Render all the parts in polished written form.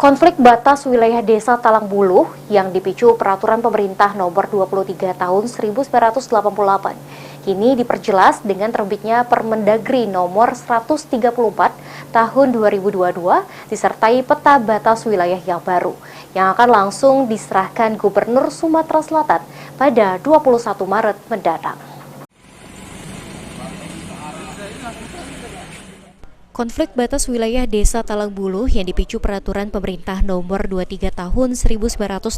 Konflik batas wilayah Desa Talangbuluh yang dipicu Peraturan Pemerintah Nomor 23 Tahun 1988 kini diperjelas dengan terbitnya Permendagri Nomor 134 Tahun 2022 disertai peta batas wilayah yang baru yang akan langsung diserahkan Gubernur Sumatera Selatan pada 21 Maret mendatang. Konflik batas wilayah Desa Talangbuluh yang dipicu Peraturan Pemerintah Nomor 23 Tahun 1988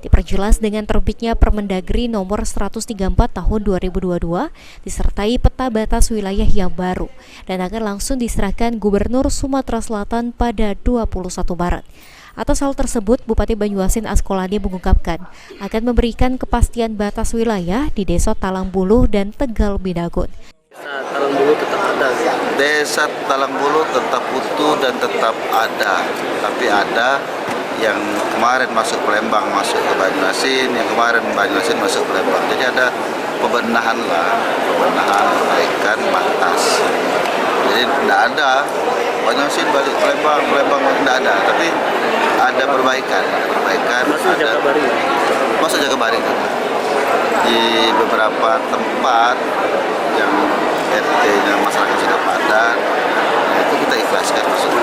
diperjelas dengan terbitnya Permendagri Nomor 134 Tahun 2022 disertai peta batas wilayah yang baru dan akan langsung diserahkan Gubernur Sumatera Selatan pada 21 Maret. Atas hal tersebut, Bupati Banyuasin Askolani mengungkapkan akan memberikan kepastian batas wilayah di Desa Talangbuluh dan Tegal Bidakun. Talangbuluh tetap ada. Desa Talangbuluh tetap utuh dan tetap ada, tapi ada yang kemarin masuk Palembang masuk ke Banyuasin, yang kemarin Banyuasin masuk Palembang. Jadi ada pembenahan perbaikan batas. Jadi tidak ada Banyuasin balik Palembang tidak ada, tapi ada perbaikan. Masuk Jakabari. Masuk Jakabari di beberapa tempat yang RT-nya masyarakat sudah padat, itu kita ikhlaskan masuk ke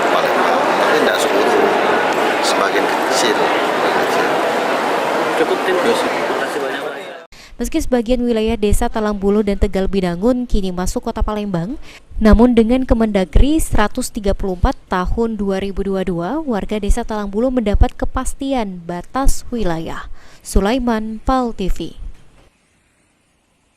Palembang, tapi tidak seluruh, sebagian kecil. Cukup tim, terima kasih banyak. Meski sebagian wilayah Desa Talangbuluh dan Tegal Bidakun kini masuk Kota Palembang, namun dengan Kemendagri 134 tahun 2022, warga Desa Talangbuluh mendapat kepastian batas wilayah. Sulaiman, PAL TV.